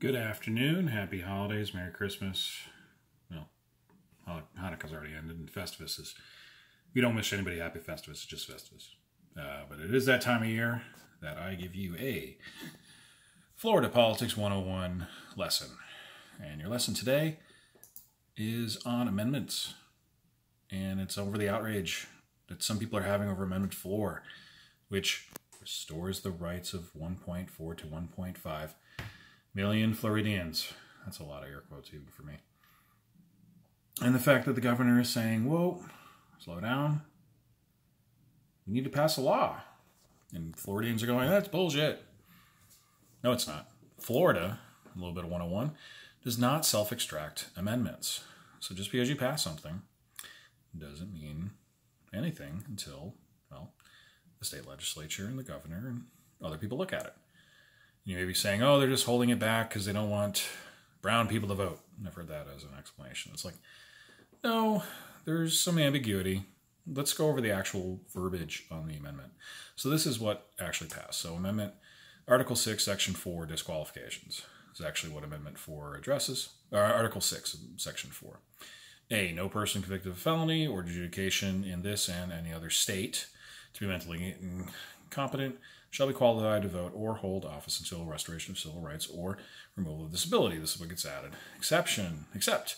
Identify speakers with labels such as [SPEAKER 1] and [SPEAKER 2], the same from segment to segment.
[SPEAKER 1] Good afternoon, happy holidays, Merry Christmas. Well, Hanukkah's already ended, and Festivus is, we don't wish anybody happy Festivus, it's just Festivus. But it is that time of year that I give you a Florida Politics 101 lesson. And your lesson today is on amendments. And it's over the outrage that some people are having over Amendment 4, which restores the rights of 1.4 to 1.5 million Floridians. That's a lot of air quotes even for me. And the fact that the governor is saying, whoa, slow down. We need to pass a law. And Floridians are going, that's bullshit. No, it's not. Florida, a little bit of 101, does not self-extract amendments. So just because you pass something doesn't mean anything until, well, the state legislature and the governor and other people look at it. You may be saying, oh, they're just holding it back because they don't want brown people to vote. I've heard that as an explanation. It's like, no, there's some ambiguity. Let's go over the actual verbiage on the amendment. So this is what actually passed. So Amendment Article 6, Section 4, disqualifications is actually what Amendment 4 addresses. Article 6, Section 4. A, no person convicted of felony or adjudication in this and any other state to be mentally incompetent shall be qualified to vote or hold office until restoration of civil rights or removal of disability. This is what gets added. Exception, except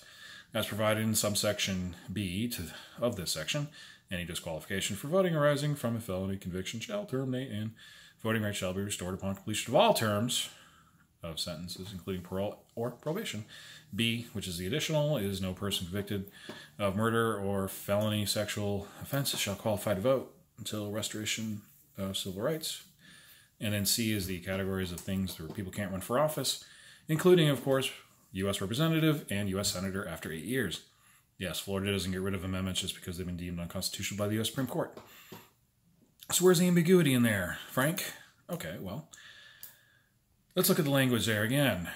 [SPEAKER 1] as provided in subsection B of this section, any disqualification for voting arising from a felony conviction shall terminate and voting rights shall be restored upon completion of all terms of sentences, including parole or probation. B, which is the additional, is no person convicted of murder or felony sexual offenses shall qualify to vote until restoration of civil rights. And then C is the categories of things where people can't run for office, including, of course, U.S. Representative and U.S. Senator after 8 years. Yes, Florida doesn't get rid of amendments just because they've been deemed unconstitutional by the U.S. Supreme Court. So where's the ambiguity in there, Frank? Okay, well, let's look at the language there again.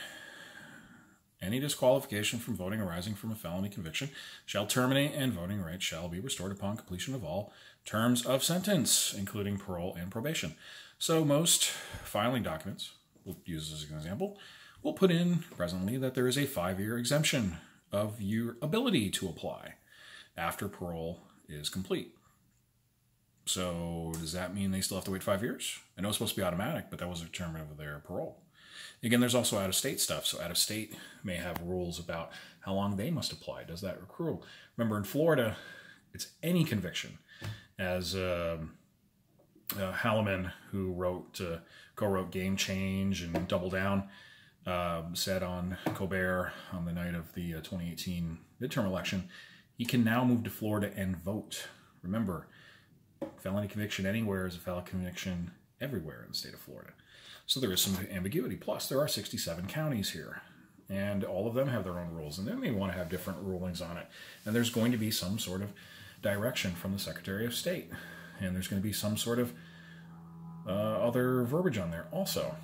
[SPEAKER 1] Any disqualification from voting arising from a felony conviction shall terminate and voting rights shall be restored upon completion of all terms of sentence, including parole and probation. So most filing documents, we'll use this as an example, will put in presently that there is a 5-year exemption of your ability to apply after parole is complete. So does that mean they still have to wait 5 years? I know it's supposed to be automatic, but that wasn't determined of their parole. Again, there's also out-of-state stuff. So out-of-state may have rules about how long they must apply. Does that accrue? Remember, in Florida, it's any conviction. As Halliman, who co-wrote Game Change and Double Down, said on Colbert on the night of the 2018 midterm election, he can now move to Florida and vote. Remember, felony conviction anywhere is a felony conviction everywhere in the state of Florida. So there is some ambiguity. Plus, there are 67 counties here, and all of them have their own rules, and they may want to have different rulings on it. And there's going to be some sort of direction from the Secretary of State, and there's going to be some sort of other verbiage on there also.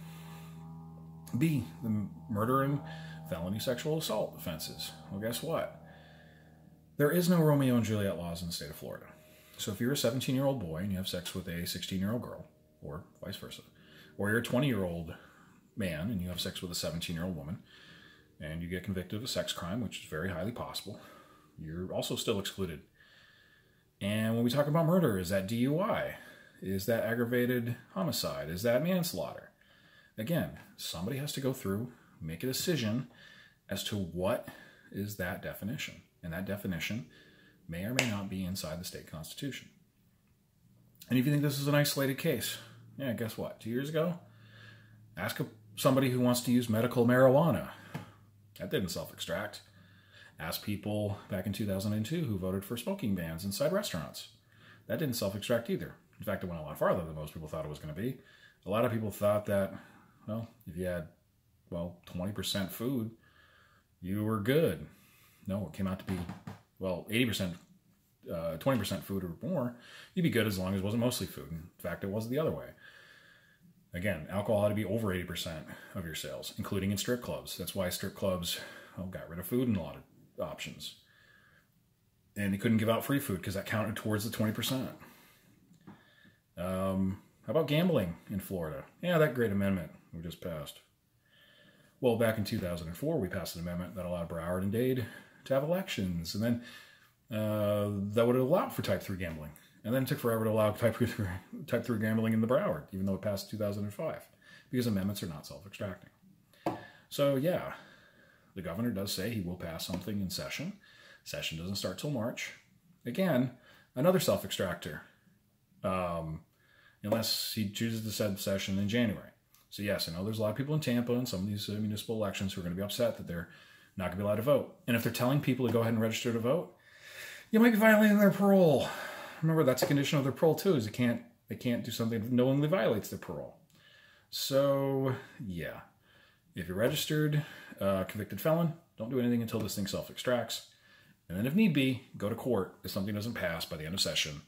[SPEAKER 1] B, the murder and felony sexual assault offenses. Well, guess what? There is no Romeo and Juliet laws in the state of Florida. So if you're a 17-year-old boy and you have sex with a 16-year-old girl, or vice versa, or you're a 20-year-old man and you have sex with a 17-year-old woman, and you get convicted of a sex crime, which is very highly possible, you're also still excluded. And when we talk about murder, is that DUI? Is that aggravated homicide? Is that manslaughter? Again, somebody has to go through, make a decision as to what is that definition. And that definition may or may not be inside the state constitution. And if you think this is an isolated case, yeah, guess what? 2 years ago, ask somebody who wants to use medical marijuana. That didn't self-extract. Ask people back in 2002 who voted for smoking bans inside restaurants. That didn't self-extract either. In fact, it went a lot farther than most people thought it was going to be. A lot of people thought that, well, if you had, 20% food, you were good. No, it came out to be, 80%, 20% food or more, you'd be good as long as it wasn't mostly food. In fact, it was the other way. Again, alcohol had to be over 80% of your sales, including in strip clubs. That's why strip clubs got rid of food in a lot of options. And they couldn't give out free food because that counted towards the 20%. How about gambling in Florida? Yeah, that great amendment we just passed. Well, back in 2004, we passed an amendment that allowed Broward and Dade to have elections. And then that would allow for type 3 gambling. And then it took forever to allow type 3 gambling in the Broward, even though it passed in 2005, because amendments are not self-extracting. So, yeah, the governor does say he will pass something in session. Session doesn't start till March. Again, another self-extractor, unless he chooses to set session in January. So, yes, I know there's a lot of people in Tampa and some of these municipal elections who are going to be upset that they're not going to be allowed to vote. And if they're telling people to go ahead and register to vote, you might be violating their parole. Remember, that's a condition of their parole, too, is they can't do something that knowingly violates their parole. So, yeah. If you're registered, convicted felon, don't do anything until this thing self-extracts. And then if need be, go to court if something doesn't pass by the end of session,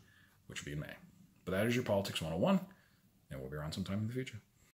[SPEAKER 1] which will be in May. But that is your Politics 101, and we'll be around sometime in the future.